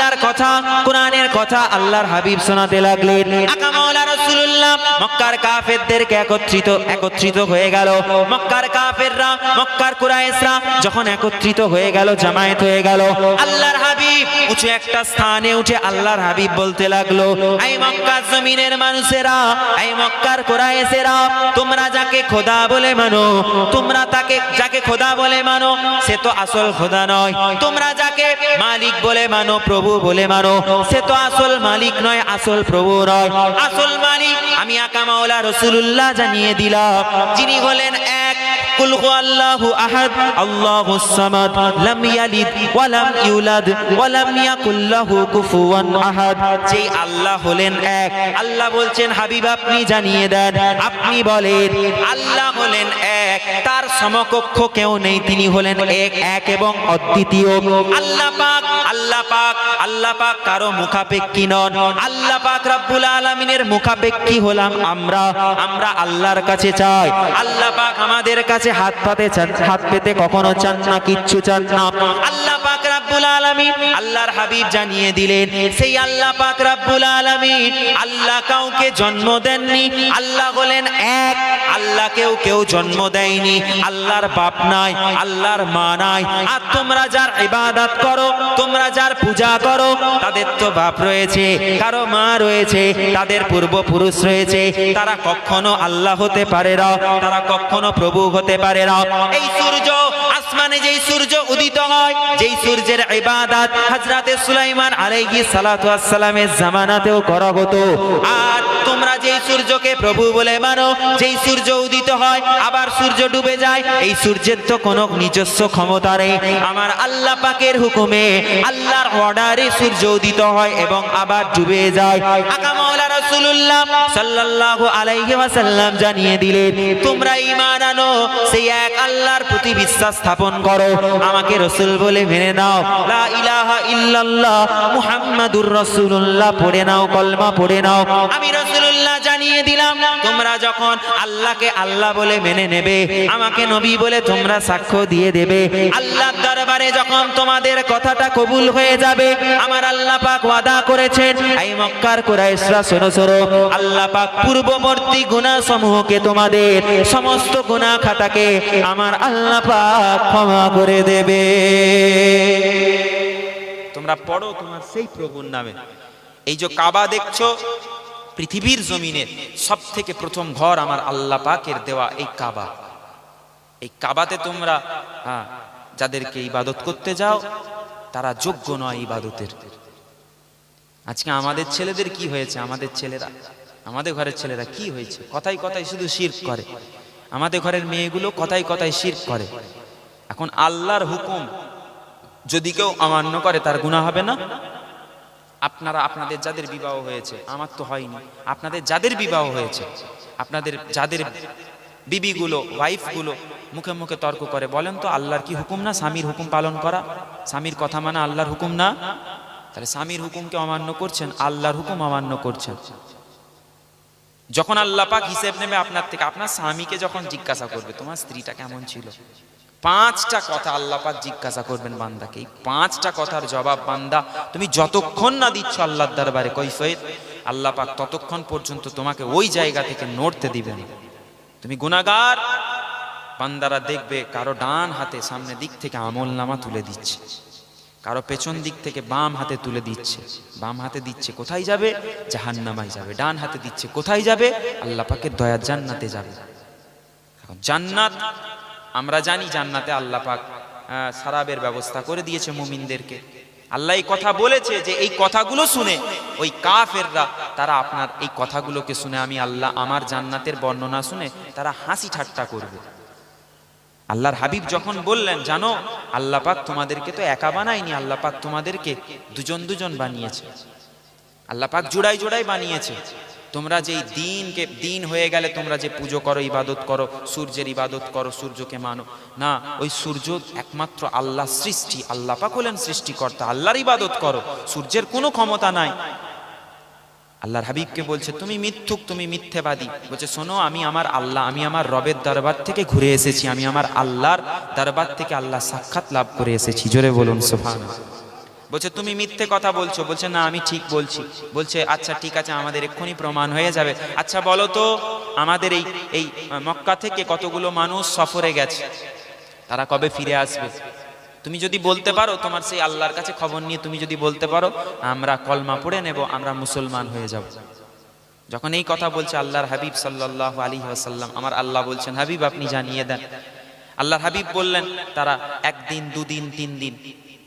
আল্লাহর কথা, কোরআনের কথা আল্লাহর হাবিব শোনাতে লাগলেন। আকা মাওলা রাসূলুল্লাহ মক্কার কাফেরদেরকে একত্রিত হয়ে গেল। মক্কার কাফেররা, মক্কার কুরাইশরা যখন একত্রিত হয়ে গেল, জামায়াত হয়ে গেল, আল্লাহর হাবিব উঁচু একটা স্থানে উঠে আল্লাহর হাবিব বলতে লাগলো, এই মক্কার জমিনের মানুষেরা, এই মক্কার কুরাইশেরা, তোমরা যাকে খোদা বলে মানো, তোমরা যাকে খোদা বলে মানো, সে তো আসল খোদা নয়। তোমরা যাকে মালিক বলে মানো, প্রভু বলে মানো, সে তো আসল মালিক নয়, আসল প্রভু নয়। আসল মালিক আমি আকা মাওলা রাসূলুল্লাহ জানিয়ে দিলাম, যিনি হলেন এক। কুল হুয়াল্লাহু আহাদ আল্লাহুস সামাদ লাম ইয়ালিদ ওয়া লাম ইউলাদ ওয়া লাম ইয়াকুল লাহু কুফুয়ান আহাদ। যেই আল্লাহ হলেন এক, আল্লাহ বলছেন হাবিব আপনি জানিয়ে দেন, আপনি বলেন আল্লাহ হলেন এক, তার সমকক্ষ কেউ নেই, তিনি হলেন এক এবং অদ্বিতীয়। আল্লাহ পাক, আল্লাহ পাক, আল্লাহ পাক কারো মুখাপেক্ষী নন। আল্লাহ পাক রব্বুল আলামিনের মুখাপেক্ষী হলাম আমরা। আমরা আল্লাহর কাছে চাই, আল্লাহ পাক আমাদের কাছে হাত পেতে কখনো চান না, কিচ্ছু চান না। আল্লাহ পাক রব্বুল আলামিন, আল্লাহর হাবিব জানিয়ে দিলেন, সেই আল্লাহ পাক রব্বুল আলামিন আল্লাহ কাউকে জন্ম দেননি, আল্লাহ হলেন এক। আল্লাহকেও কেউ জন্ম দেয়নি, আল্লাহর বাপ নাই, আল্লাহর মা নাই। আর তোমরা যার ইবাদত করো, তোমরা যার পূজা করো, তাদের তো বাপ রয়েছে, কারো মা রয়েছে, তাদের পূর্বপুরুষ রয়েছে, তারা কখনো আল্লাহ হতে পারে না, তারা কখনো প্রভু হতে পারে না। এই সূর্য, আসমানে যেই সূর্য উদিত হয়, যেই সূর্যের ইবাদত হযরতে সুলাইমান আলাইহিস সালাতু ওয়াস সালামের জামানাতেও করা হতো, আর তোমরা যেই সূর্যকে প্রভু বলে মানো, যেই সূর্য উদিত হয় আবার সূর্য ডুবে যায়, এই সূর্যের তো কোনো নিজস্ব ক্ষমতা নেই। আমার আল্লাহ পাকের হুকুমে, আল্লাহর অর্ডারে সূর্য উদিত হয় এবং আবার ডুবে যায়। আকা মাওলা রাসূলুল্লাহ সাল্লাল্লাহু আলাইহি ওয়াসাল্লাম জানিয়ে দিলেন, তোমরা ঈমান আনো, সেই এক আল্লাহর প্রতি বিশ্বাস স্থাপন করো, আমাকে রাসূল বলে মেনে নাও, লা ইলাহা ইল্লাল্লাহ মুহাম্মাদুর রাসূলুল্লাহ পড়ে নাও, কলমা পড়ে নাও। আমি রাসূলুল্লাহ জানিয়ে দিলাম, তোমরা যখন আল্লাহকে আল্লাহ বলে মেনে নেবে, আমাকে নবী বলে তোমরা সাক্ষ্য দিয়ে দেবে, আল্লাহর দরবারে যখন তোমাদের কথাটা কবুল হয়ে যাবে, আমার আল্লাহ পাক ওয়াদা করেছেন, এই মক্কার কুরাইশরা শোনো শোনো, আল্লাহ পাক পূর্ববর্তী গুনাহ সমূহকে, তোমাদের সমস্ত গুনাহ খাতাকে আমার আল্লাহ পাক ক্ষমা করে দেবে। তোমরা পড়ো তোমার সেই প্রভুর নামে। এই যে কাবা দেখছো, পৃথিবীর জমিনে সব থেকে প্রথম ঘর আমার আল্লাহ পাকের দেওয়া এই কাবা। এই কাবাতে তোমরা যাদেরকে ইবাদত করতে যাও, তারা যোগ্য নয় ইবাদতের। আজকে আমাদের ছেলেদের কি হয়েছে, আমাদের ছেলেরা, আমাদের ঘরের ছেলেরা কি হয়েছে, কথায় কথায় শুধু শিরক করে। আমাদের ঘরের মেয়েগুলো কথায় কথায় শিরক করে। এখন আল্লাহর হুকুম যদি কেউ অমান্য করে, তার গুনাহ হবে না? আপনারা আপনাদের যাদের বিবাহ হয়েছে, আমার তো হয়নি, আপনাদের যাদের বিবাহ হয়েছে, আপনাদের যাদের বিবিগুলো, ওয়াইফগুলো মুখে মুখে তর্ক করে, বলেন তো আল্লাহর কি হুকুম না স্বামীর হুকুম পালন করা? স্বামীর কথা মানা আল্লাহর হুকুম না? তাহলে স্বামীর হুকুমকে অমান্য করছেন, আল্লাহর হুকুম অমান্য করছেন। যখন আল্লাহ পাক হিসেব নেবে আপনার থেকে, আপনার স্বামীকে যখন জিজ্ঞাসা করবে তোমার স্ত্রীটা কেমন ছিল, 5টা কথা আল্লাহ পাক জিজ্ঞাসা করবেন বান্দাকে। এই 5টা কথার জবাব বান্দা তুমি যতক্ষণ না দিচ্ছ আল্লাহর দরবারে কৈফিয়ত, আল্লাহ পাক ততক্ষণ পর্যন্ত তোমাকে ওই জায়গা থেকে নড়তে দিবেন। তুমি গুনাহগার, বান্দারা দেখবে কারো ডান হাতে সামনে দিক থেকে আমলনামা তুলে দিচ্ছে, কারো পেছন দিক থেকে বাম হাতে তুলে দিচ্ছে। বাম হাতে দিচ্ছে কোথায় যাবে? জাহান্নামায় যাবে। ডান হাতে দিচ্ছে কোথায় যাবে? আল্লাহ পাকের দয়ার জান্নাতে যাবে। এখন জান্নাত আমরা জানি, জান্নাতে আল্লাহ পাক সারাবের ব্যবস্থা করে দিয়েছে মুমিনদেরকে। আল্লাহ এই কথা বলেছে যে এই কথাগুলো শুনে ওই কাফেররা, তারা আপনার এই কথাগুলোকে শুনে, আমি আল্লাহ আমার জান্নাতের বর্ণনা শুনে তারা হাসি ঠাট্টা করবে। আল্লাহর হাবিব যখন বললেন, জানো আল্লাহ পাক তোমাদেরকে তো একা বানায়নি, আল্লাহ পাক তোমাদেরকে দুজন দুজন বানিয়েছে, আল্লাহ পাক জোড়ায় জোড়ায় বানিয়েছে। তোমরা যেই দিন হয়ে গেলে তোমরা যে পুজো করো, ইবাদত করো, সূর্যের ইবাদত করো, সূর্যকে মানো না, ওই সূর্য একমাত্র আল্লাহ সৃষ্টি, আল্লাহ পাক হলেন সৃষ্টিকর্তা, আল্লাহর ইবাদত করো, সূর্যের কোনো ক্ষমতা নাই। আল্লাহর হাবিবকে বলছে তুমি মিথ্যুক, তুমি মিথ্যেবাদী। বলছে শোনো, আমি আমার আল্লাহ, আমি আমার রবের দরবার থেকে ঘুরে এসেছি, আমি আমার আল্লাহর দরবার থেকে আল্লাহ সাক্ষাৎ লাভ করে এসেছি। জোরে বলুন সুবহানাল্লাহ। বলছে তুমি মিথ্যে কথা বলছো। বলছে না আমি ঠিক বলছি। বলছে আচ্ছা ঠিক আছে, আমাদের এক্ষুনি প্রমাণ হয়ে যাবে। আচ্ছা বলো তো, আমাদের এই মক্কা থেকে কতগুলো মানুষ সফরে গেছে, তারা কবে ফিরে আসবে? তুমি যদি বলতে পারো, তোমার সেই আল্লাহর কাছে খবর নিয়ে তুমি যদি বলতে পারো, আমরা কলমা পড়ে নেব, আমরা মুসলমান হয়ে যাব। যখন এই কথা বলছে আল্লাহর হাবিব সাল্লাল্লাহু আলাইহি ওয়াসাল্লাম, আমার আল্লাহ বলছেন হাবিব আপনি জানিয়ে দেন। আল্লাহর হাবিব বললেন তারা একদিন, দুদিন, 3 দিন,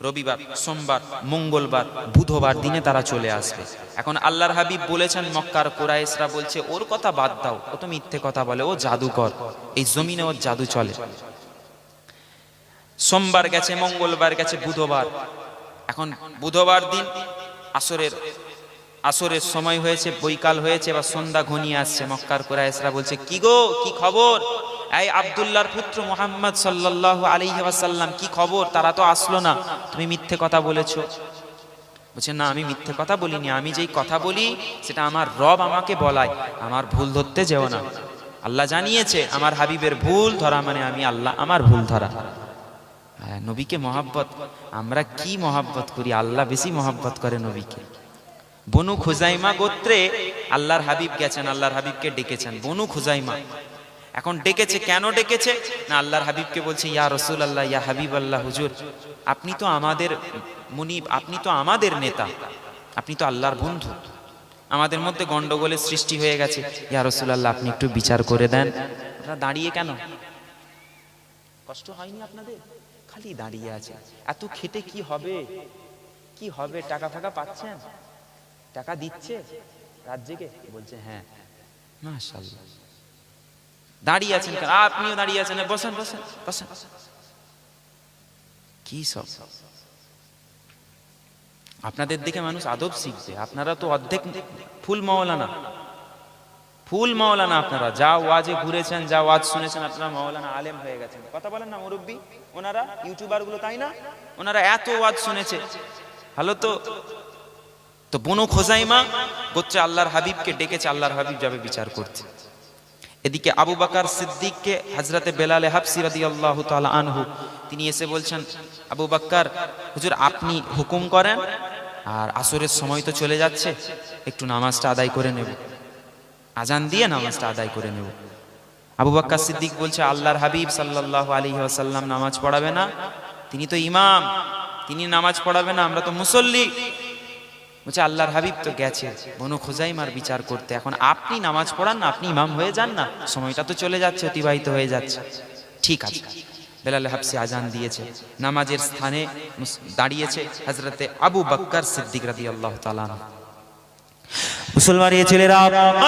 রবিবার, সোমবার, মঙ্গলবার, বুধবার দিনে তারা চলে আসবে। এখন আল্লাহর হাবিব বলেছেন, মক্কার কুরাইশরা বলছে ওর কথা বাদ দাও, ও তো মিথ্যে কথা বলে, ও জাদুকর, এই জমিনে ওর জাদু চলে। সোমবার গেছে, মঙ্গলবার গেছে, বুধবার, এখন বুধবার দিন আসরের সময় হয়েছে, বৈকাল হয়েছে, বা সন্ধ্যা ঘনিয়ে আসছে। মক্কার কুরাইশরা বলছে কি গো, কি খবর? এই আব্দুল্লাহর পুত্র মুহাম্মদ সাল্লাল্লাহু আলাইহি ওয়াসাল্লাম, কি খবর? তারা তো আসলো না, তুমি মিথ্যে কথা বলেছো। বলছে না আমি মিথ্যে কথা বলিনি, আমি যেই কথা বলি সেটা আমার রব আমাকে বলায়, আমার ভুল ধরতে যেও না। আল্লাহ জানিয়েছে আমার হাবিবের ভুল ধরা মানে আমি আল্লাহ আমার ভুল ধরা। নবীকে মহাব্বত, আমরা কি মহাব্বত করি, আল্লাহ বেশি মহাব্বত করে নবীকে। বনু খুজাইমা গোত্রে আল্লাহর হাবিব গেছেন, আল্লাহর হাবিবকে ডেকেছেন বনু খুজাইমা। এখন ডেকেছে, কেন ডেকেছে না, আল্লাহর হাবিবকে বলছে ইয়া রাসূলুল্লাহ, ইয়া হাবিবাল্লাহ, হুজুর আপনি তো আমাদের মুনিব, আপনি তো আমাদের নেতা, আপনি তো আল্লাহর বন্ধু, আমাদের মধ্যে গন্ডগোলের সৃষ্টি হয়ে গেছে, ইয়া রাসূলুল্লাহ আপনি একটু বিচার করে দেন। আপনারা দাঁড়িয়ে কেন? কষ্ট হয়নি আপনাদের? খালি দাঁড়িয়ে আছে, এত খেটে কি হবে, কি হবে? টাকা ফাকা পাচ্ছেন, টাকা দিচ্ছে রাজ্যকে? বলছে হ্যাঁ। মাশাআল্লাহ, দাঁড়িয়ে আছেন কেন? আপনিও দাঁড়িয়ে আছেন, বসেন বসেন বসেন। কি সব আপনাদের দেখে মানুষ আদব শিখবে। আপনারা তো অর্ধেক ফুল মাওলানা, ফুল মাওলানা। আপনারা যা ওয়াজে ঘুরেছেন, যা ওয়াজ শুনেছেন, আপনারা মাওলানা আলেম হয়ে গেছেন। কথা বলেন না মুরব্বী, ওনারা ইউটিউবার গুলো, তাই না? ওনারা এত ওয়াজ শুনেছে, ভালো তো। তো বনু খুজাইমা গোত্রে আল্লাহর হাবিবকে ডেকেছে, আল্লাহর হাবিব যাবে বিচার করতে। এদিকে আবু বকর সিদ্দিককে হযরতে বেলাল হাবশী রাদিয়াল্লাহু তাআলা আনহু তিনি এসে বলছেন, আবু বকর হুজুর আপনি হুকুম করেন, আর আসরের সময় তো চলে যাচ্ছে, একটু নামাজটা আদায় করে নেব, আজান দিয়ে নামাজটা আদায় করে নেব। আবু বকর সিদ্দিক বলছে আল্লাহর হাবিব সাল্লাল্লাহু আলাইহি ওয়াসাল্লাম নামাজ পড়াবে না, তিনি তো ইমাম, তিনি নামাজ পড়াবে না, আমরা তো মুসল্লি। বলছে আল্লাহর হাবিব তো গেছে বনু খুজাইমার বিচার করতে, এখন আপনি নামাজ পড়ান না, আপনি ইমাম হয়ে যান না, সময়টা তো চলে যাচ্ছে, অতিবাহিত হয়ে যাচ্ছে। ঠিক আছে, বেলাল হাবশী আজান দিয়েছে, নামাজের স্থানে দাঁড়িয়েছে হযরতে আবু বকর সিদ্দিক রাদিয়াল্লাহু তাআলা। মুসলমানের ছেলেরা,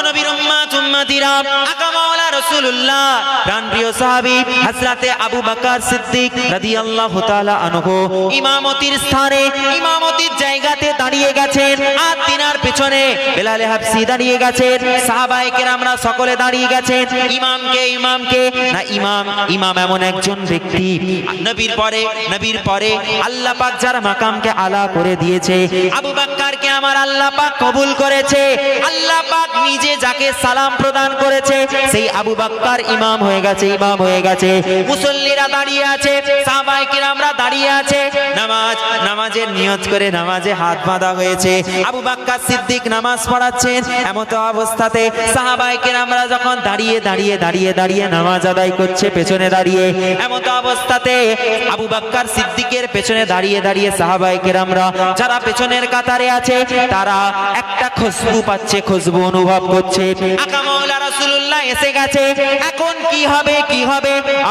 নবীর উম্মত উম্মতিরা, আকা মাওলা রাসূলুল্লাহ প্রাণপ্রিয় সাহাবী হযরতে আবু বকর সিদ্দিক রাদিয়াল্লাহু তাআলা আনহু ইমামতির স্থানে, ইমামতির জায়গাতে দাঁড়িয়ে গেছেন, আর তিনার পেছনে বেলাল হাবশী দাঁড়িয়ে গেছেন, সাহাবায়ে কেরামরা সকলে দাঁড়িয়ে গেছেন। ইমামকে না, ইমাম এমন একজন ব্যক্তি নবীর পরে আল্লাহ পাক যার মাকামকে আলা করে দিয়েছে, আবু বকরকে আমার আল্লাহ পাক কবুল করেছে। আল্লাহ পাক নিজে যাকে সালাম প্রদান করেছে, সেই আবু বকর ইমাম হয়ে গেছে। মুসল্লিরা দাঁড়িয়ে আছে, সাহাবায়ে কেরামরা দাঁড়িয়ে আছে, নামাজের নিয়ত করে নামাজে হাত বাঁধা হয়েছে। আবু বকর সিদ্দিক নামাজ পড়াচ্ছেন, এমত অবস্থাতে সাহাবায়ে কেরামরা যখন দাঁড়িয়ে নামাজ আদায় করছে পেছনে দাঁড়িয়ে, এমত অবস্থাতে আবু বকর সিদ্দিকের পেছনে দাঁড়িয়ে সাহাবায়ে কেরামরা যারা পেছনের কাতারে আছে, তারা একটা খুশবু পাচ্ছে, খুশবু অনুভব করছে, আকা মাওলা রাসূলুল্লাহ এসে গেছে, এখন কি হবে?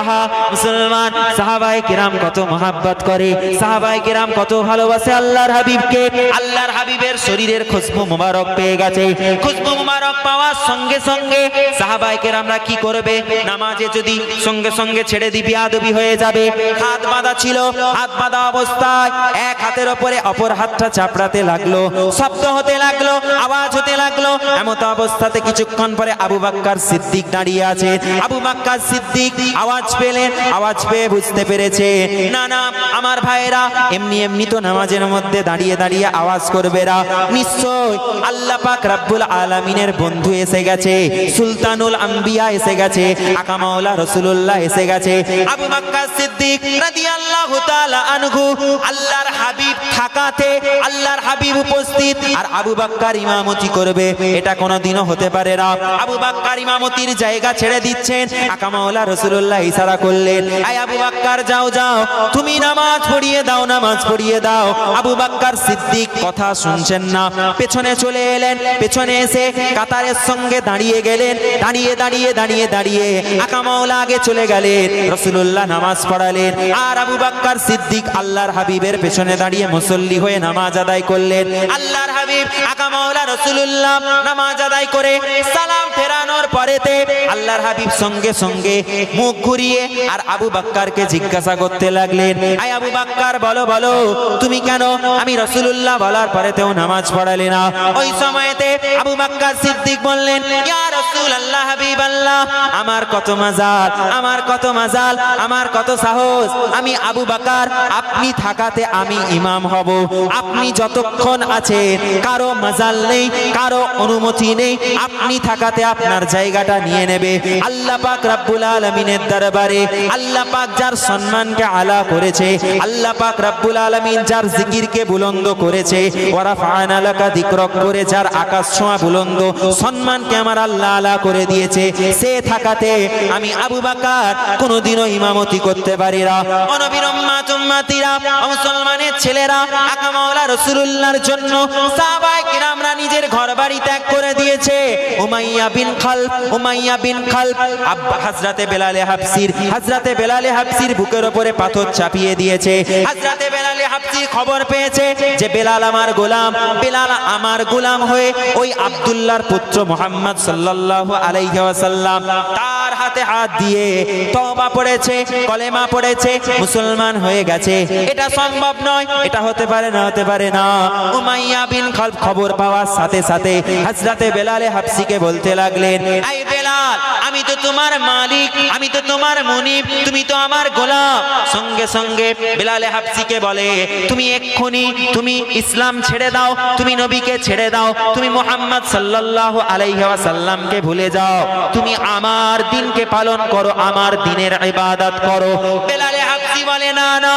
আহা মুসলমান, সাহাবায়ে কেরাম কত মহব্বত করে, সাহাবায়ে কেরাম কত ভালোবাসে আল্লাহর হাবিবকে। আল্লাহর হাবিবের শরীরের খুশবু মুবারক পেয়ে গেছে। খুশবু মুবারক পাওয়ার সঙ্গে সঙ্গে সাহাবায়ে কেরামরা কি করবে? নামাজে যদি সঙ্গে সঙ্গে ছেড়ে দিবি আদবি হয়ে যাবে। হাত বাঁধা ছিল, হাত বাঁধা অবস্থায় এক হাতের উপরে অপর হাতটা চাপড়াতে লাগলো, শব্দ হতে লাগলো, আওয়াজ হতে লাগলো। এমত অবস্থাতে কিছুক্ষণ পরে আবু বকর সিদ্দিক দাঁড়িয়ে আছে। আবু বকর সিদ্দিক আওয়াজ পেলেন, আওয়াজ পেয়ে বুঝতে পেরেছে না না আমার ভাইরা এমনি এমনি তো নামাজের মধ্যে দাঁড়িয়ে দাঁড়িয়ে আওয়াজ করবে না, নিশ্চয় আল্লাহ পাক রব্বুল আলামিনের বন্ধু এসে গেছে, সুলতানুল আম্বিয়া এসে গেছে, আকা মাওলা রাসূলুল্লাহ এসে গেছে। আবু বকর সিদ্দিক রাদিয়াল্লাহু তাআলা আনহু আল্লাহর হাবিব থাকাতে, আল্লাহর হাবিব উপস্থিত আর আবু বকর ইমামতি করবে, এটা কোনোদিনও হতে পারে না। আবু বকর ইমামতির জায়গা ছেড়ে দিচ্ছেন, আকা মাওলা রাসূলুল্লাহ ইশারা করলেন, আয় আবু বকর যাও যাও তুমি নামাজ পড়িয়ে দাও, নামাজ পড়িয়ে দাও। আবু বকর সিদ্দিক কথা শুনছেন না, পেছনে চলে এলেন, পেছনে এসে কাতারের সঙ্গে দাঁড়িয়ে গেলেন, দাঁড়িয়ে দাঁড়িয়ে দাঁড়িয়ে দাঁড়িয়ে আকা মাওলা আগে চলে গেলেন, রাসূলুল্লাহ নামাজ পড়ালেন আর আবু বকর সিদ্দিক আল্লাহর হাবিবের পেছনে দাঁড়িয়ে মুসল্লি হয়ে নামাজ আদায় করলেন। আল্লাহর হাবিব আকা মাওলা রাসূলুল্লাহ নামাজ আদায় করে সালাম ফেরানোর পরেতে আল্লাহর হাবিব সঙ্গে সঙ্গে মুখ ঘুরিয়ে আর আবু বকরকে জিজ্ঞাসা করতে লাগলেন, আয় আবু বকর বলো বলো তুমি কেন আমি রাসূলুল্লাহ বলার পরেতেও নামাজ পড়ালে না? ওই সময়তে আবু বকর সিদ্দিক বললেন, ইয়া রাসূলুল্লাহ হাবিবাল্লাহ আমার কত মাজাল, আমার কত মাজাল, আমার কত সাহস, আমি আবু বকর আপনি থাকাতে আমি ইমাম হব, আপনি যতক্ষণ আছেন কারো মাজাল নেই, কারো অনুমতি নেই, আপনি থাকাতে আপনার জায়গাটা নিয়ে নেবে। আল্লাহ পাক রব্বুল আলামিনের দরবারে আল্লাহ পাক যার সম্মানকে আলা করেছে, আল্লাহ পাক রব্বুল আলামিন যার জিকিরকে বুলন্দ করেছে, ওয়া রাফা'না লাকা যিকরাক করে যার আকাশ ছোঁয়া বুলন্দ সম্মানকে আমার আল্লাহ আলা করে দিয়েছে, সে থাকাতে আমি আবু বকর কোনোদিনও ইমামতি করতে পারি না। ও নবীর উম্মত উম্মতিরা, মুসলমানের ছেলেরা, আকা মাওলা রাসূলুল্লাহর জন্য সাহাবায়ে কিরামরা নিজের ঘরবাড়ি ত্যাগ করে দিয়েছে। উমাইয়া বিন খালফ, উমাইয়া বিন খালফ হযরতে বেলাল হাবশির, হযরতে বেলাল হাবশির বুকের উপরে পাথর চাপিয়ে দিয়েছে। হযরতে বেলাল হাবশি খবর পেয়েছে যে বেলাল আমার গোলাম, বেলাল আমার গোলাম হয়ে ওই আব্দুল্লাহর পুত্র মুহাম্মদ সাল্লাল্লাহু আলাইহি ওয়াসাল্লাম তার হাতে হাত দিয়ে তওবা পড়েছে, কলেমা পড়েছে, মুসলমান হয়ে গেছে। এটা সম্ভব নয়, এটা হতে পারে না, হতে পারে না। উমাইয়া বিন খালফ খবর পাওয়ার সাথে সাথে হযরতে বেলাল হাবশিকে বলতে লাগলেন, এই বেলাল আমি তো তোমার মালিক, আমি তো তোমার মুনিব, তুমি তো আমার গোলাম। সঙ্গে সঙ্গে বেলাল হাবশিকে বলে, তুমি এক্ষুনি তুমি ইসলাম ছেড়ে দাও, তুমি নবীকে ছেড়ে দাও, তুমি মুহাম্মদ সাল্লাল্লাহু আলাইহি ওয়াসাল্লামকে ভুলে যাও, তুমি আমার দ্বীনকে পালন করো, আমার দ্বীনের ইবাদত করো। বেলাল হাবশি বলে, না না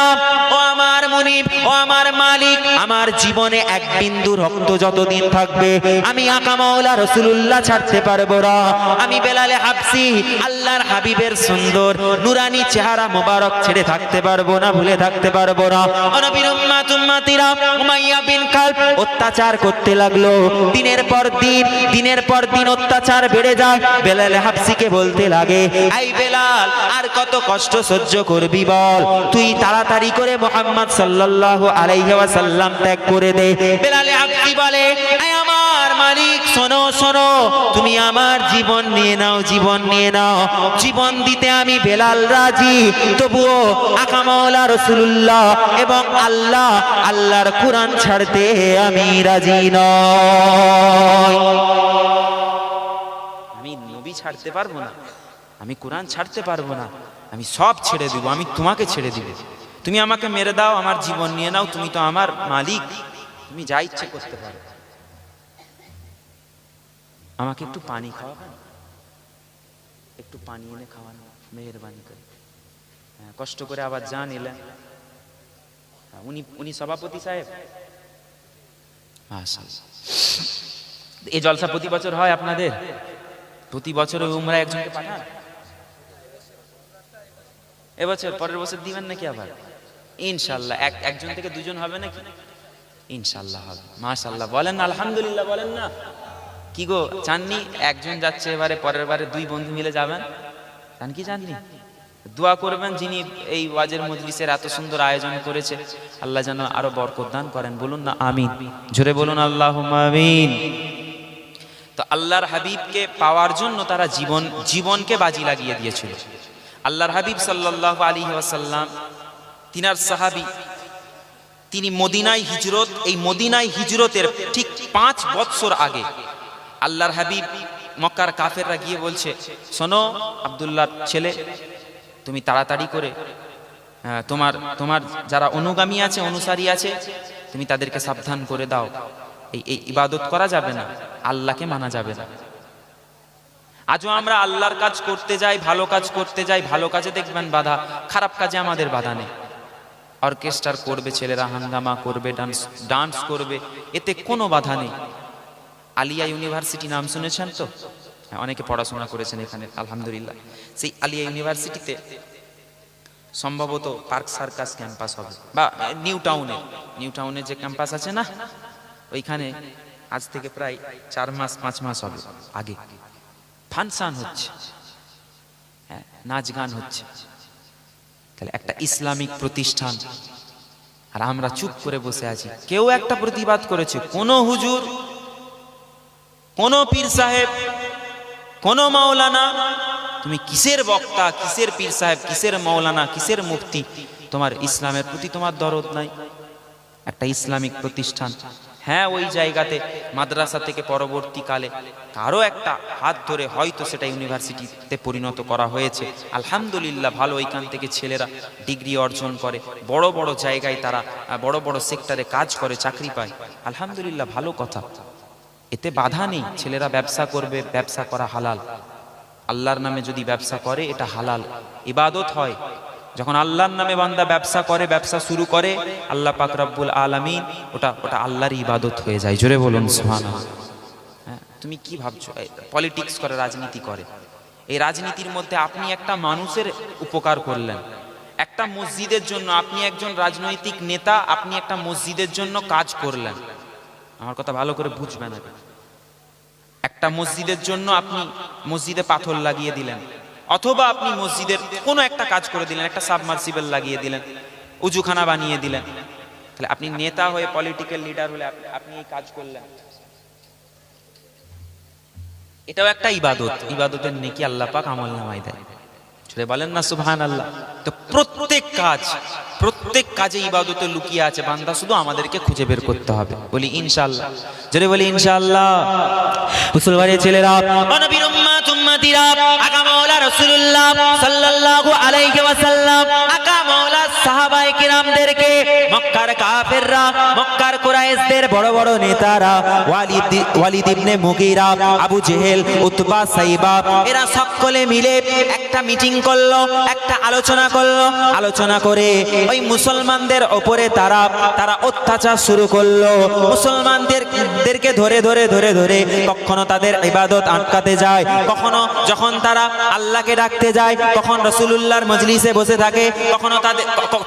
ও আমার মুনিব, ও আমার মালিক, আমার জীবনে এক বিন্দু রক্ত যতদিন থাকবে আমি আকা মাওলা রাসূলুল্লাহ ছাড়তে পারবো না। আমি বেলাল হাবশি আল্লাহর হাবিবের সুন্দর নুরানি চেহারা মোবারক ছেড়ে থাকতে পারবো না, ভুলে থাকতে পারবো না। ও নবীর উম্মত উম্মতিরা, উমাইয়া বিন খালফ অত্যাচার করতে লাগলো, দিনের পর দিন, দিনের পর দিন অত্যাচার বেড়ে যায়। বেলাল হাবশিকে বলতে লাগে, এই বেলাল আর কত কষ্ট সহ্য করবি বল, তুই তাড়াতাড়ি করে মুহাম্মদ সাল্লাল্লাহু আলাইহি ওয়াসাল্লাম ত্যাগ করে দে। বেলাল হাবশি বলে, এই আমার মালিক শোনো শোনো, তুমি আমার জীবন নিয়ে নাও, জীবন নিয়ে নাও, জীবন দিতে আমি বেলাল রাজি, তবুও আকা মাওলা রাসূলুল্লাহ এবং আল্লাহ, আল্লাহর কুরআন ছাড়তে আমি রাজি নই। আমি নবী ছাড়তে পারবো না, আমি কুরআন ছাড়তে পারবো না, আমি সব ছেড়ে দিব, আমি তোমাকে ছেড়ে দিব। তুমি আমাকে মেরে দাও, আমার জীবন নিয়ে নাও, তুমি তো আমার মালিক, তুমি যা ইচ্ছে করতে পারো। আমাকে একটু পানি খাওয়াবেন, একটু পানি এনে খাওয়ান মেহেরবানি করে। কষ্ট করে আবার জান এলেন, উনি সভাপতি সাহেব। এই জলসা প্রতি বছর হয় আপনাদের? প্রতি বছর উমরা একজনকে পাঠান? এবছর পরের বছর দিবেন নাকি আবার? ইনশাআল্লাহ একজন থেকে দুজন হবে নাকি? ইনশাআল্লাহ হবে। মাশাআল্লাহ বলেন না, আলহামদুলিল্লাহ বলেন না। কি গো চাননি একজন যাচ্ছে, এবারে পরের বারে দুই বন্ধু মিলে যাবেন? চান কি চাননি? দোয়া করবেন যিনি এই ওয়াজের মজলিসের এত সুন্দর আয়োজন করেছে, আল্লাহ যেন আরো বরকত দান করেন। বলুন না আমিন, জোরে বলুন আল্লাহুম্মা আমিন। তো আল্লাহর হাবিবকে পাওয়ার জন্য তারা জীবনকে বাজি লাগিয়ে দিয়েছিল। আল্লাহর হাবিব সাল্লাল্লাহু আলাইহি ওয়াসাল্লাম তিনার সাহাবী, তিনি মদিনায় হিজরত, এই মদিনায় হিজরতের ঠিক 5 বছর আগে আল্লাহর হাবিব মক্কার কাফেররা গিয়ে বলছে, শোনো আব্দুল্লাহর ছেলে, তুমি তাড়াতাড়ি করে তোমার তোমার যারা অনুগামী আছে, অনুসারী আছে, তুমি তাদেরকে সাবধান করে দাও, এই ইবাদত করা যাবে না, আল্লাহকে মানা যাবে না। আজও আমরা আল্লাহর কাজ করতে যাই, ভালো কাজ করতে যাই, ভালো কাজে দেখবেন বাধা, খারাপ কাজে আমাদের বাধা নেই। অর্কেস্ট্রার করবে ছেলেরা, হাঙ্গামা করবে, ডান্স করবে, এতে কোনো বাধা নেই। আলিয়া ইউনিভার্সিটি নাম শুনেছেন তো? হ্যাঁ, অনেকে পড়াশোনা করেছেন এখানে আলহামদুলিল্লাহ। সেই আলিয়া ইউনিভার্সিটিতে সম্ভবত পার্ক সার্কাস ক্যাম্পাস হবে, বা নিউ টাউনে যে ক্যাম্পাস আছে না, ওইখানে আজ থেকে প্রায় 4 মাস 5 মাস হবে আগে ফাংশন হচ্ছে, হ্যাঁ, নাচ গান হচ্ছে। তাহলে একটা ইসলামিক প্রতিষ্ঠান, আর আমরা চুপ করে বসে আছি। কেউ একটা প্রতিবাদ করেছে? কোন হুজুর, কোন পীর সাহেব, কোন মাওলানা? তুমি কিসের বক্তা, কিসের পীর সাহেব, কিসের মাওলানা, কিসের মুফতি? তোমার ইসলামের প্রতি তোমার দরদ নাই। একটা ইসলামিক প্রতিষ্ঠান, হ্যাঁ, ওই জায়গাতে মাদ্রাসা থেকে পরবর্তীকালে কারো একটা হাত ধরে হয়তো সেটা ইউনিভার্সিটিতে পরিণত করা হয়েছে, আলহামদুলিল্লাহ, ভালো। ওইখান থেকে ছেলেরা ডিগ্রি অর্জন করে, বড় বড় জায়গায় তারা বড় বড় সেক্টরে কাজ করে, চাকরি পায়, আলহামদুলিল্লাহ, ভালো কথা, এতে বাধা নেই। ছেলেরা ব্যবসা করবে, ব্যবসা করা হালাল। আল্লাহর নামে যদি ব্যবসা করে এটা হালাল, ইবাদত হয়। যখন আল্লাহর নামে বান্দা ব্যবসা করে, ব্যবসা শুরু করে, আল্লাহ পাক রব্বুল আলামিন ওটা আল্লাহর ইবাদত হয়ে যায়। জোরে বলুন সুবহানাল্লাহ। হ্যাঁ, তুমি কি ভাবছো? পলিটিক্স করে, রাজনীতি করে। এই রাজনীতির মধ্যে আপনি একটা মানুষের উপকার করলেন, একটা মসজিদের জন্য, আপনি একজন রাজনৈতিক নেতা, আপনি একটা মসজিদের জন্য কাজ করলেন। আমার কথা ভালো করে বুঝবেন। একটা মসজিদের জন্য আপনি মসজিদে পাথর লাগিয়ে দিলেন, অথবা আপনি মসজিদের কোনো একটা কাজ করে দিলেন, একটা সাবমার্সিবল লাগিয়ে দিলেন, উজুখানা বানিয়ে দিলেন। তাহলে আপনি নেতা হয়ে, পলিটিক্যাল লিডার হলে আপনি এই কাজ করলেন, এটাও একটা ইবাদত। ইবাদতের নেকি আল্লাহ পাক আমলনামায় দেয়। চলে বলেন না সুবহানাল্লাহ। তো প্রত্যেক কাজে ইবাদতে লুকিয়ে আছে, বান্দা শুধু আমাদেরকে খুঁজে বের করতে হবে। বলি ইনশাআল্লাহ, জোরে বলি ইনশাআল্লাহ। মুসলমানের ছেলেরা, নবীর উম্মতিরা, আকা মাওলা রাসূলুল্লাহ সাল্লাল্লাহু আলাইহি ওয়াসাল্লাম, আকা মাওলা সাহাবায়ে কিরামদেরকে মক্কার কাফেররা, মক্কার কুরাইশদের বড় বড় নেতারা, ওয়ালিদ ইবনে মুগীরা, আবু জেহেল, উতবা, সাইবা, এরা সকলে মিলে একটা মিটিং করলো, একটা আলোচনা করলো। আলোচনা করে ওই মুসলমানদের ওপরে তারা অত্যাচার শুরু করলো। মুসলমানদেরকে ধরে কখনো তাদের ইবাদত আটকাতে যায়, কখনো যখন তারা আল্লাহকে ডাকতে যায়, কখন রাসূলুল্লাহর মজলিসে বসে থাকে,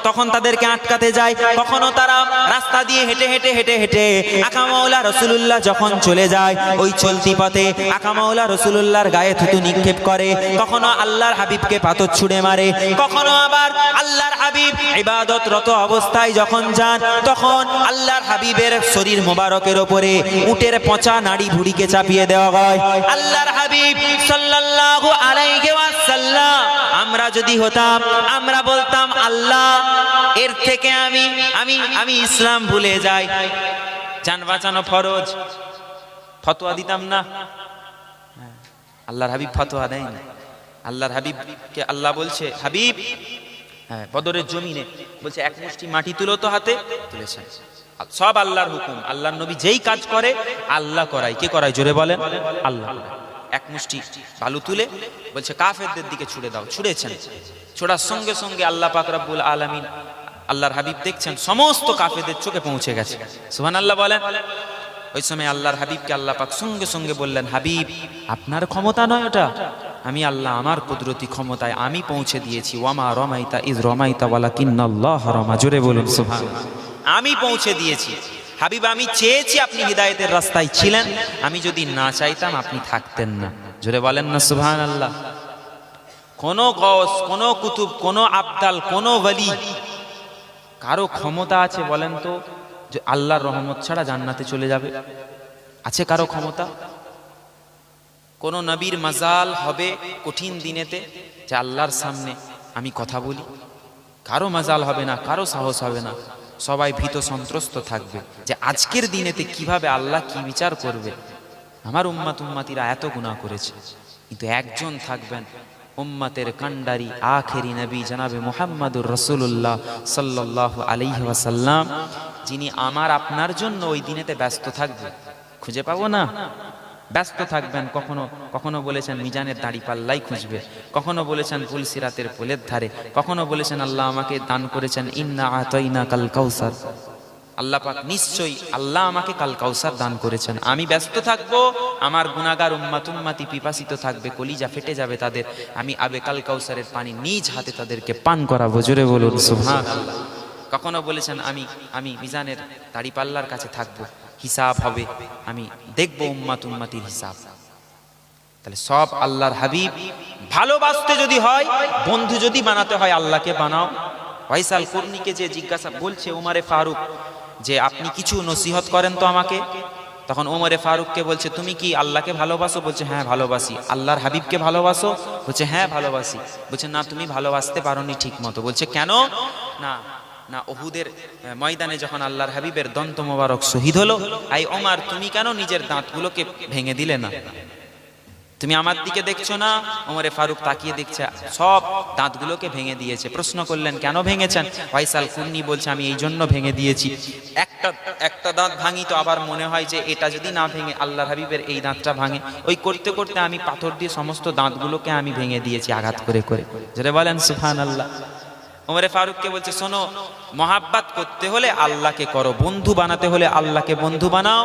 তখন তাদেরকে আটকাতে যায়, কখনো তারা রাস্তা দিয়ে হেঁটে আকা মাওলা রাসূলুল্লাহ যখন চলে যায়, ওই চলতি পথে আকা মাওলা রাসূলুল্লাহর গায়ে থুতু নিক্ষেপ করে, কখনো আল্লাহর হাবিবকে পাথর ছুঁড়ে মারে, কখনো আবার আল্লাহর হাবিব ইবাদতরত অবস্থায় যখন যান, তখন আল্লাহর হাবিবের শরীর মোবারকের উপরে উটের পচা নাড়ি ভুড়িকে চাপিয়ে দেওয়া হয়। আল্লাহর হাবিব সাল্লাল্লাহু আলাইহি ওয়াসাল্লাম, আমরা যদি হতাম, আমরা বলতাম আল্লাহ, এর থেকে আমি ইসলাম ভুলে যাই, জান বাঁচানো ফরজ, ফতোয়া দিতাম না। আল্লাহর হাবিব ফতোয়া দেয় না। আল্লাহর হাবিবকে আল্লাহ বলছে, হাবিব, হ্যাঁ, বদরের জমিনে বলছে, এক মুষ্টি মাটি তুলো তো হাতে, তুলেছেন। সব আল্লাহর হুকুম। আল্লাহর নবী যেই কাজ করে আল্লাহ করায়। কে করায়? জোরে বলেন, আল্লাহ। এক মুষ্টি বালু তুলে বলছে কাফেরদের দিকে ছুড়ে দাও, ছুড়েছেন। ছোড়ার সঙ্গে সঙ্গে আল্লাহ পাক রব্বুল আলামিন, আল্লাহর হাবিব দেখছেন সমস্ত কাফেরদের চোখে পৌঁছে গেছে। সুবহানাল্লাহ বলেন। ওই সময় আল্লাহর হাবিবকে আল্লাহ পাক সঙ্গে সঙ্গে বললেন, হাবিব, আপনার ক্ষমতা নয় ওটা, আমি আল্লাহ আমার কুদরতি ক্ষমতায় আমি পৌঁছে দিয়েছি। ওয়ামা রমাইতা ইজ রমাইতা ওয়ালাকিন্নাল্লাহ রমা। জোরে বলুন সুবহানাল্লাহ। আমি পৌঁছে দিয়েছি। হাবিব, আমি চেয়েছি আপনি হিদায়াতের রাস্তায় ছিলেন, আমি যদি না চাইতাম আপনি থাকতেন না। জোরে বলেন না সুবহানাল্লাহ। কোন গস, কোন কুতুব, কোন আবদাল, কোন ওয়ালি, কারো ক্ষমতা আছে বলেন তো যে আল্লাহর রহমত ছাড়া জান্নাতে চলে যাবে? আছে কারো ক্ষমতা? কোন নবীর মাজাল হবে কঠিন দিনেতে যে আল্লাহর সামনে আমি কথা বলি? কারো মাজাল হবে না, কারো সাহস হবে না। সবাই ভীত সন্ত্রস্ত থাকবে যে আজকের দিনেতে কিভাবে আল্লাহ কি বিচার করবে। আমার উম্মাতিরা এত গুনাহ করেছে, কিন্তু একজন থাকবেন উম্মতের কান্ডারি আখেরি নবী জনাবে মুহাম্মদুর রাসূলুল্লাহ সাল্লাল্লাহু আলাইহি ওয়াসাল্লাম, যিনি আমার আপনার জন্য ওই দিনেতে ব্যস্ত থাকবে। খুঁজে পাবো না? ব্যস্ত থাকবেন। কখনো কখনো বলেছেন মিজানের দাড়ি পাল্লাই খুঁজবে, কখনো বলেছেন ফুলসিরাতের পোলের ধারে, কখনো বলেছেন আল্লাহ আমাকে দান করেছেন ইন্না আতাইনা কাল কাউসার। আল্লাহ পাক নিশ্চয়ই আল্লাহ আমাকে কাল কাউসার দান করেছেন। আমি ব্যস্ত থাকবো, আমার গুনাহগার উম্মতি পিপাসিত থাকবে, কলিজা ফেটে যাবে তাদের, আমি আবে কাল কাউসারের পানি নিজ হাতে তাদেরকে পান করাবো। জোরে বলুন সুবহানাল্লাহ। কখনো বলেছেন আমি মিজানের দাড়িপাল্লার কাছে থাকবো, হিসাব হবে, আমি দেখবো উম্মতির হিসাব। তাহলে সব আল্লাহর হাবিব ভালোবাসতে যদি হয়, বন্ধু যদি বানাতে হয়, আল্লাহকে বানাও। ফয়সাল কুরনিকে যে জিজ্ঞাসা বলছে ওমরে ফারুক যে আপনি কিছু নসিহত করেন তো আমাকে, তখন ওমরে ফারুককে বলছে তুমি কি আল্লাহকে ভালোবাসো? বলছে হ্যাঁ ভালোবাসি। আল্লাহর হাবিবকে ভালোবাসো? বলছে হ্যাঁ ভালোবাসি। বলছে না তুমি ভালোবাসতে পারোনি ঠিক মতো। বলছে কেন? না না উহুদের ময়দানে যখন আল্লাহর হাবিবের দন্ত মোবারক শহীদ হলো, আই ওমর তুমি কেন নিজের দাঁতগুলোকে ভেঙে দিলে না? তুমি আমার দিকে দেখছো না? ওমরে ফারুক তাকিয়ে দেখছে, সব দাঁতগুলোকে ভেঙে দিয়েছে। প্রশ্ন করলেন কেন ভেঙেছেন? ফয়সাল কুরনি বলছে আমি এই জন্য ভেঙে দিয়েছি, একটা দাঁত ভাঙি তো আবার মনে হয় যে এটা যদি না ভেঙে আল্লাহর হাবিবের এই দাঁতটা ভাঙে, ওই করতে করতে আমি পাথর দিয়ে সমস্ত দাঁতগুলোকে আমি ভেঙে দিয়েছি আঘাত করে করে। জোরে বলেন সুবহানাল্লাহ। ওমরে ফারুককে বলছে শোনো, মহাব্বত করতে হলে আল্লাহকে করো, বন্ধু বানাতে হলে আল্লাহকে বন্ধু বানাও।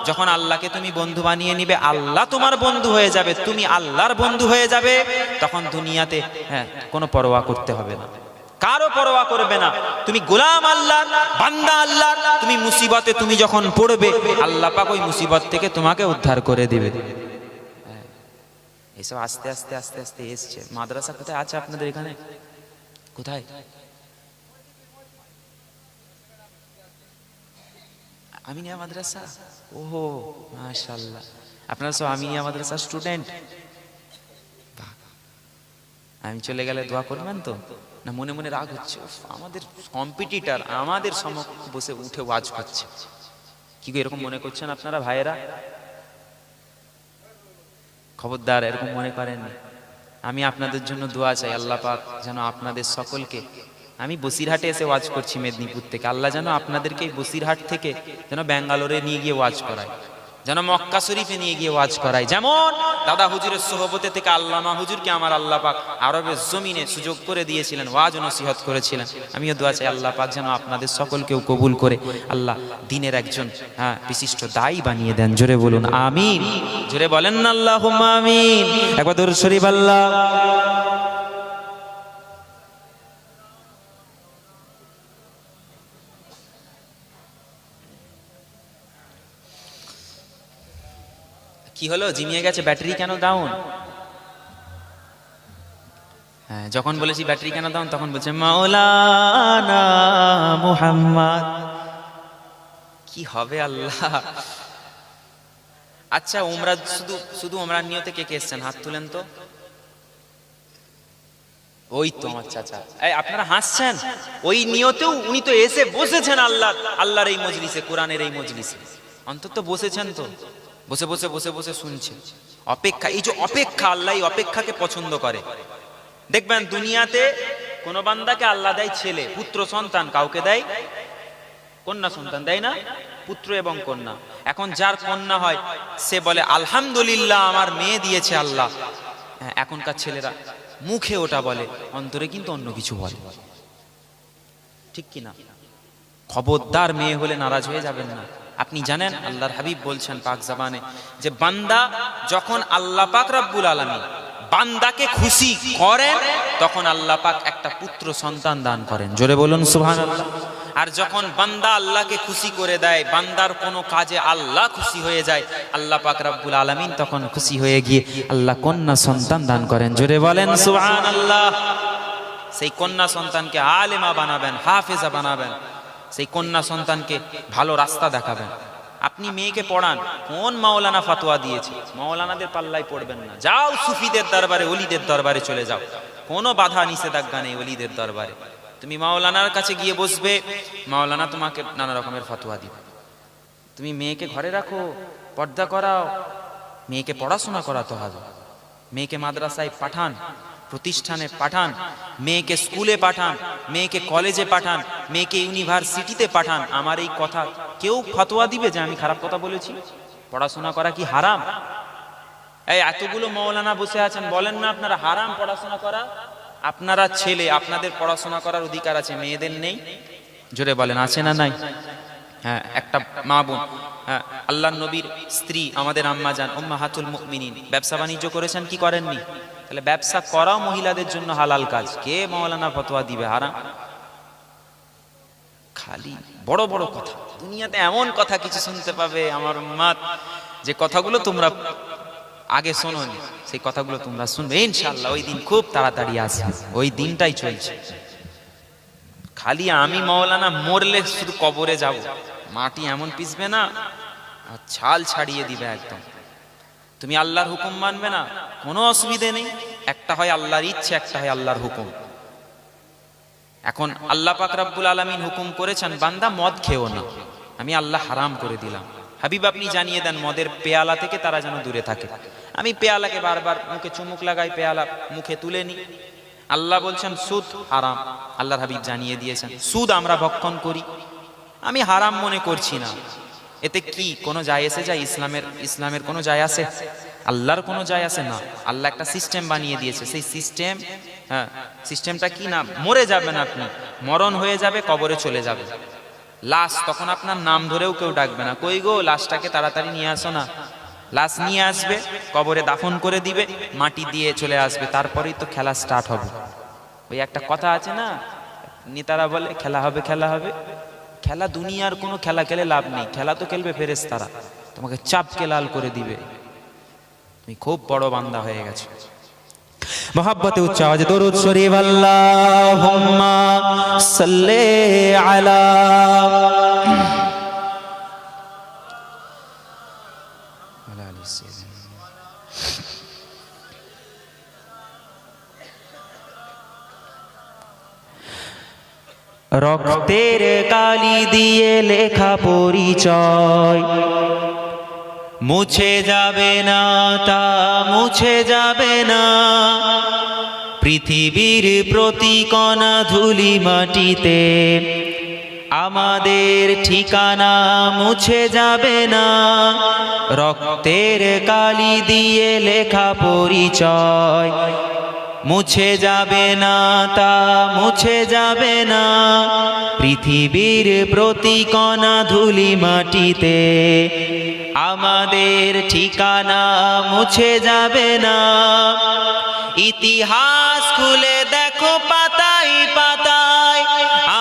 যখন আল্লাহকে তুমি বন্ধু বানিয়ে নিবে, আল্লাহ তোমার বন্ধু হয়ে যাবে, তুমি আল্লাহর বন্ধু হয়ে যাবে, তখন দুনিয়াতে কোনো পরোয়া করতে হবে না, কারো পরোয়া করবে না। তুমি গোলাম আল্লাহর, বান্দা আল্লাহর। তুমি মুসিবতে তুমি যখন পড়বে, আল্লাহ পাক ওই মুসিবত থেকে তোমাকে উদ্ধার করে দিবে। এইসব আস্তে আস্তে আস্তে আস্তে এসছে। মাদ্রাসা কোথায় আছে আপনাদের এখানে? কোথায়? আমিনিয়া মাদ্রাসা। ওহো মাশাআল্লাহ, আপনারা সব আমিনিয়া মাদ্রাসা স্টুডেন্ট। আমি চলে গেলে দোয়া করবেন তো? না মনে মনে রাগ হচ্ছে, আমাদের কম্পিটিটর আমাদের সমকক্ষ বসে উঠে ওয়াজ করছে, কি এরকম মনে করছেন আপনারা ভাইয়েরা? খবরদার এরকম মনে করেননি। আমি আপনাদের জন্য দোয়া চাই, আল্লাহ পাক যেন আপনাদের সকলকে, আমি বসিরহাটে এসে ওয়াজ করছি মেদিনীপুর থেকে, আল্লাহ যেন আপনাদেরকে বসিরহাট থেকে যেন ব্যাঙ্গালোরে নিয়ে গিয়ে ওয়াজ করায়, যেন মক্কা শরীফে নিয়ে গিয়ে ওয়াজ করায়। যেমন দাদা হুজুরের সোহবতে থেকে আল্লামা হুজুরকে আমার আল্লাহ পাক আরবের জমিনে সুযোগ করে দিয়েছিলেন, ওয়াজ ও নসিহত করেছিলেন। আমিও দোয়া চাই আল্লাহ পাক যেন আপনাদের সকলকেও কবুল করে আল্লাহ দ্বীনের একজন বিশিষ্ট দায়ী বানিয়ে দেন। জোরে বলুন আমিন। জোরে বলেন না আল্লাহুম্মা আমিন। একবার দরুদ শরীফ আল্লাহ। কি হলো, জিমিয়ে গেছে? ব্যাটারি কেন ডাউন? হ্যাঁ, যখন বলেছি ব্যাটারি কেন ডাউন, তখন বলছে মাওলানা মুহাম্মদ। কি হবে আল্লাহ। আচ্ছা উমরা, শুধু উমরার নিয়তে কে কে এসেছেন? হাত তুলেন তো। ওই তো আমার চাচা। এই আপনারা হাসছেন, ওই নিয়তেও উনি তো এসে বসেছেন আল্লাহর এই মজলিসে, কোরআনের এই মজলিসে অন্তত বসেছেন তো। বসে বসে বসে বসে শুনছে। অপেক্ষা, এই যে অপেক্ষা, আল্লাহ এই অপেক্ষাকে পছন্দ করে। দেখবেন দুনিয়াতে কোন বান্দাকে আল্লাহ দেয় ছেলে পুত্র সন্তান, কাউকে দেয় কন্যা সন্তান, দেয় না? পুত্র এবং কন্যা। এখন যার কন্যা হয় সে বলে আলহামদুলিল্লাহ আমার মেয়ে দিয়েছে আল্লাহ। এখনকার ছেলেরা মুখে ওটা বলে, অন্তরে কিন্তু অন্য কিছু বলে, ঠিক কি না? খবরদার মেয়ে হলে নারাজ হয়ে যাবেন না। আপনি জানেন আল্লাহর হাবিব বলছেন পাক জবানে যে বান্দা যখন আল্লাহ পাক রব্বুল আলামিন বান্দাকে খুশি করেন, তখন আল্লাহ পাক একটা পুত্র সন্তান দান করেন। জোরে বলুন সুবহানাল্লাহ। আর যখন বান্দা আল্লাহকে খুশি করে দেয়, বান্দার কোনো কাজে আল্লাহ খুশি হয়ে যায়, আল্লাহ পাক রব্বুল আলামিন তখন খুশি হয়ে গিয়ে আল্লাহ কন্যা সন্তান দান করেন। জোরে বলেন সুবহানাল্লাহ। সেই কন্যা সন্তানকে আলেমা বানাবেন, হাফেজা বানাবেন, সেই কন্যা সন্তানকে ভালো রাস্তা দেখাবেন। আপনি মেয়েকে পড়ান, কোন মাওলানা ফতোয়া দিয়েছে? মাওলানাদের পাল্লায় পড়বেন না, যাও সুফিদের দরবারে, ওলিদের দরবারে চলে যাও, কোনো বাধা নিষেধাজ্ঞা নেই ওলিদের দরবারে। তুমি মাওলানার কাছে গিয়ে বসবে, মাওলানা তোমাকে নানা রকমের ফতোয়া দিবে। তুমি মেয়েকে ঘরে রাখো, পর্দা করাও, মেয়েকে পড়াশোনা করাতে হবে, মেয়েকে মাদ্রাসায় পাঠান, প্রতিষ্ঠানে পাঠান, মেয়েকে স্কুলে পাঠান, মেয়েকে কলেজে পাঠান, মেয়েকে ইউনিভার্সিটিতে পাঠান। আমার এই কথা কেউ ফতোয়া দিবে যে আমি খারাপ কথা বলেছি? পড়াশোনা করা কি হারাম? এই এতগুলো মৌলানা বসে আছেন, বলেন না আপনারা হারাম পড়াশোনা করা? আপনারা ছেলে, আপনাদের পড়াশোনা করার অধিকার আছে, মেয়েদের নেই? জোরে বলেন, আছে না নাই? হ্যাঁ, একটা মা বোন, হ্যাঁ, আল্লাহর নবীর স্ত্রী আমাদের আম্মা জান উম্মাহাতুল মুমিনিন ব্যবসা বাণিজ্য করেছেন কি করেননি? তাহলে ব্যবসা করাও মহিলাদের জন্য হালাল কাজ। কে মাওলানা ফতোয়া দিবে হারাম? খালি বড় বড় কথা। দুনিয়াতে এমন কথা কিছু শুনতে পাবে আমার উম্মাত, যে কথাগুলো তোমরা আগে শোনোনি, সেই কথাগুলো তোমরা শুনবে ইনশাআল্লাহ। ওই দিন খুব তাড়াতাড়ি আসবে, ওই দিনটাই চলছে। খালি আমি মাওলানা মরলে শুধু কবরে যাব, মাটি এমন পিছবে না আর ছাল ছাড়িয়ে দিবে একদম। তুমি আল্লাহর হুকুম মানবে না, কোনো অসুবিধে নেই। একটা হয় আল্লাহর ইচ্ছে, একটা হয় আল্লাহর হুকুম। এখন আল্লাহ পাক রব্বুল আলামিন হুকুম করেছেন বান্দা মদ খেও না, আমি আল্লাহ হারাম করে দিলাম। হাবিব আপনি জানিয়ে দেন মদের পেয়ালা থেকে তারা যেন দূরে থাকে। আমি পেয়ালাকে বারবার মুখে চুমুক লাগাই, পেয়ালা মুখে তুলে নি। আল্লাহ বলছেন সুদ হারাম, আল্লাহর হাবিব জানিয়ে দিয়েছেন। সুদ আমরা ভক্ষণ করি, আমি হারাম মনে করছি না, এতে কি কোনো যায় আসে যায়? ইসলামের কোনো যায় আসে? আল্লাহর কোনো যায় আসে না। আল্লাহ একটা সিস্টেম বানিয়ে দিয়েছে, সেই সিস্টেম, হ্যাঁ, সিস্টেমটা কি না, মরে যাবেন আপনি, মরণ হয়ে যাবে, কবরে চলে যাবে, লাশ তখন আপনার নাম ধরেও কেউ ডাকবে না, কই গো লাশটাকে তাড়াতাড়ি নিয়ে আসো না। লাশ নিয়ে আসবে, কবরে দাফন করে দিবে, মাটি দিয়ে চলে আসবে, তারপরেই তো খেলা স্টার্ট হবে। ওই একটা কথা আছে না, নেতারা বলে খেলা হবে খেলা হবে। খেলা দুনিয়ার কোনো খেলা খেলে লাভ নেই, খেলা তো খেলবে ফেরেশতারা, তোমাকে চাপকে লাল করে দিবে। তুমি খুব বড় বান্দা হয়ে গেছো। मोहब्बत उच्च आवाज़ दरूद शरीफ अल्लाहुम्मा सल्ले अला রক্তের কালি দিয়ে লেখা পরিচয় মুছে যাবে না, তা মুছে যাবে না। পৃথিবীর প্রতি কণা ধুলি মাটিতে আমাদের ঠিকানা মুছে যাবে না। রক্তের কালি দিয়ে লেখা পরিচয় মুছে যাবে না, তা মুছে যাবে না। পৃথিবীর প্রতি কণা ধুলি মাটিতে আমাদের ঠিকানা মুছে যাবে না। ইতিহাস খুলে দেখো পাতায় পাতায়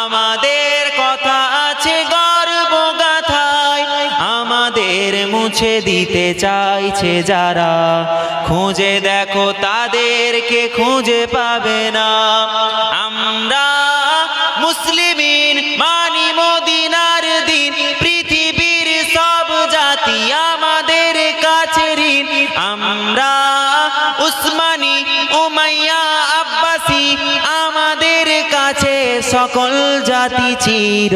আমাদের কথা আছে গর্ব গাথায়। আমাদের মুছে দিতে চাইছে যারা, খুঁজে দেখো তাদেরকে খুঁজে পাবে না। আমরা মুসলিমিন মানি মদিনার দিন, পৃথিবীর সব জাতি আমাদের কাছে ঋণ। আমরা উসমানী উমাইয়া আব্বাসী, আমাদের কাছে সকল জাতি চির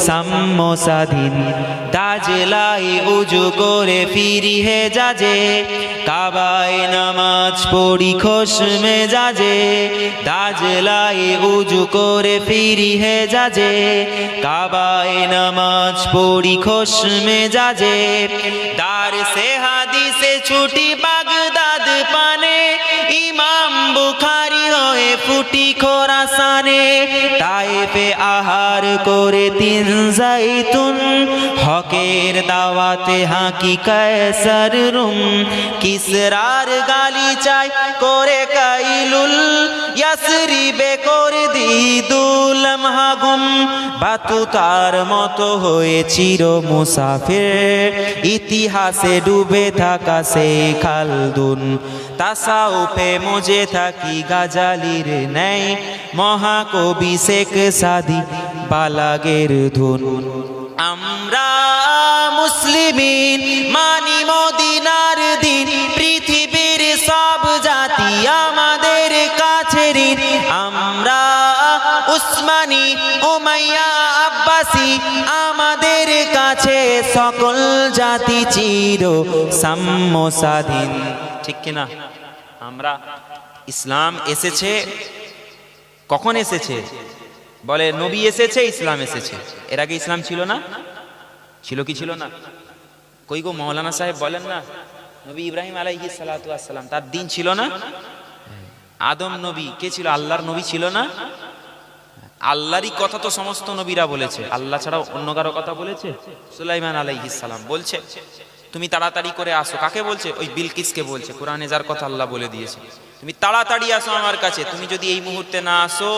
সাম্য স্বাধীন। তাজলাই উজু করে ফিরি হে জাজে, কাবায় নামাজ পড়ি খোশ মেজাজে। তাজলাই উজু করে ফিরি হে জাজে, কাবায় নামাজ পড়ি খোশ মেজাজে। দার সে হাদিসে ছুটি বাগদাদ পানে, ইমাম বুখারী হয়ে ফুটি খোরাসানে। তায়েফে আহার করে তিন জাইতুন, হকের দাওয়াতে হাঁকি কায়সার রুম। কিসরার গালি চাই করে কাইলুল, ইয়াসরিবে করে দিদুল মাহগুম। বাতুতার মতো হয়ে চির মুসাফির, ইতিহাসে ডুবে থাকা সে খালদুন। তাসাউফে মজে থাকি গাজালির ন্যায়, মহাকবি শেখ সাদি বালাগের ধুন। আমরা মুসলিমিন মানি মদিনার দিন, পৃথিবীর সব জাতি আমাদের কাছে ঋণ। আমরা উসমানী উমাইয়া আব্বাসী, আমাদের কাছে সকল জাতি চির সাম্য স্বাধীন। ঠিক কিনা? আমরা ইসলাম এসেছে কখন এসেছে? বলে নবী এসেছে, ইসলাম এসেছে। এর আগে ইসলাম ছিল না? ছিল কি ছিল না? কই গো মৌলানা সাহেব বলেন না, নবী ইব্রাহিম আলাইহিস সালাতু ওয়াস সালাম, তার দিন ছিল না? আদম নবী কে ছিল? আল্লাহর নবী ছিল না? আল্লাহরই কথা তো সমস্ত নবীরা বলেছে, আল্লাহ ছাড়া অন্য কারো কথা বলেছে? সুলাইমান আলাইহিস সালাম বলছে তুমি তাড়াতাড়ি করে আসো। কাকে বলছে? ওই বিলকিসকে বলছে। কোরআনে যার কথা আল্লাহ বলে দিয়েছে, তুমি তাড়াতাড়ি আসো আমার কাছে, তুমি যদি এই মুহূর্তে না আসো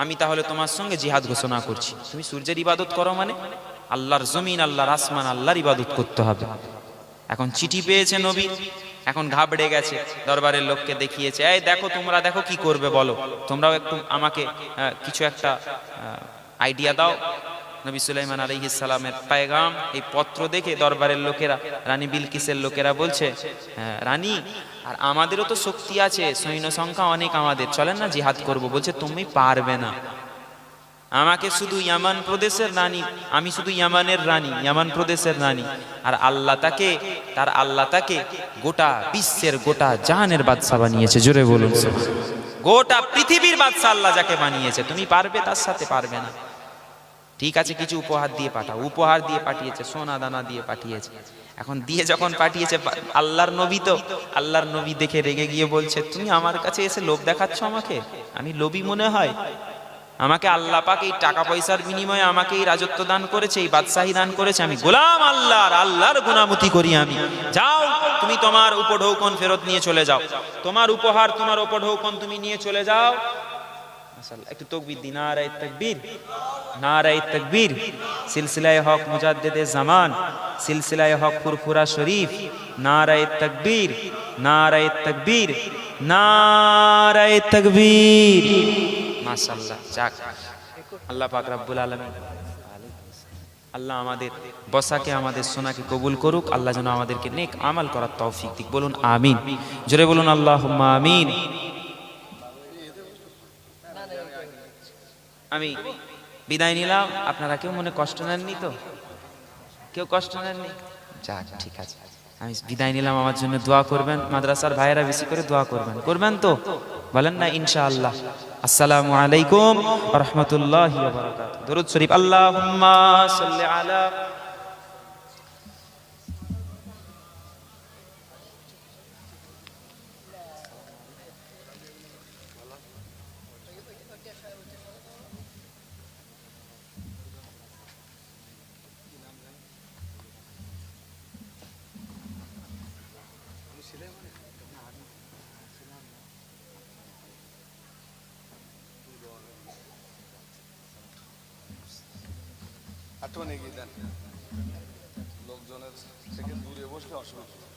আমি তাহলে তোমার সঙ্গে জিহাদ ঘোষণা করছি। তুমি সূর্যের ইবাদত করো মানে আল্লাহর জমিন, আল্লাহর আসমান, আল্লাহর ইবাদত করতে হবে। এখন চিঠি পেয়েছে নবী, এখন ঘাবড়ে গেছে, দরবারের লোককে দেখিয়েছে, এই দেখো তোমরা দেখো কি করবে বলো, তোমরাও একটু আমাকে কিছু একটা আইডিয়া দাও। নবী সুলাইমান আলাইহিস সালামের পায়গাম, এই পত্র দেখে দরবারের লোকেরা, রানী বিলকিসের লোকেরা বলছে, রানী আর আমাদেরও তো শক্তি আছে, সৈন্য সংখ্যা অনেক আমাদের, চলেন না জিহাদ করব। বলছে তুমি পারবে না, আমাকে শুধু ইয়ামান প্রদেশের রানী, আমি শুধু ইয়ামানের রানী, ইয়ামান প্রদেশের রানী, আর আল্লাহ তাকে গোটা বিশ্বের, গোটা জাহানের বাদশা বানিয়েছে। জোরে বলুন, গোটা পৃথিবীর বাদশা আল্লাহ যাকে বানিয়েছে, তুমি পারবে তার সাথে? পারবে না। ঠিক আছে, কিছু উপহার দিয়ে পাঠাও। উপহার দিয়ে পাঠিয়েছে, সোনা দানা দিয়ে পাঠিয়েছে। এখন দিয়ে যখন পাঠিয়েছে, আল্লাহর নবী তো, আল্লাহর নবী দেখে রেগে গিয়ে বলছে, তুমি আমার কাছে এসে লোভ দেখাচ্ছ আমাকে? আমি লোভী মনে হয়? আমাকে আল্লাহ পাক এই টাকা পয়সার বিনিময়ে আমাকে এই রাজত্ব দান করেছে, এই বাদশাহী দান করেছে, আমি গোলাম আল্লাহর, আল্লাহর গুনামতি করি আমি। যাও তুমি তোমার উপঢৌকন ফেরত নিয়ে চলে যাও, তোমার উপহার, তোমার উপঢৌকন তুমি নিয়ে চলে যাও। মাশাআল্লাহ, একটু তাকবীর দিন, নারায়ে তাকবীর, নারায়ে তাকবীর। সিলসিলায়ে হক মুজাদ্দিদে জামান, সিলসিলায়ে হক ফুরফুরা শরীফ, নারায়ে তাকবীর, নারায়ে তাকবীর, নারায়ে তাকবীর। মাশাআল্লাহ, যাক আল্লাহ পাক রব্বুল আলামিন, আল্লাহ আমাদের বসাকে, আমাদের সোনাকে কবুল করুক। আল্লাহ যেন আমাদেরকে নেক আমল করার তৌফিক দিক। বলুন আমিন, জোরে বলুন আল্লাহুম্মা আমিন। আমি বিদায় নিলাম, আপনারা কেউ মনে কষ্ট নেননি তো? কেউ কষ্ট নেননি? যাক, ঠিক আছে, আমি বিদায় নিলাম। আমার জন্য দোয়া করবেন, মাদ্রাসার ভাইয়েরা বেশি করে দোয়া করবেন, করবেন তো? বলেন না ইনশাআল্লাহ। আসসালামু আলাইকুম ওয়া রাহমাতুল্লাহি ওয়া বারাকাতুহু। দরুদ শরীফ, আল্লাহুম্মা সাল্লি আলা। আটনে গিয়ে দেন, লোকজনের থেকে দূরে বসলে অসুবিধা।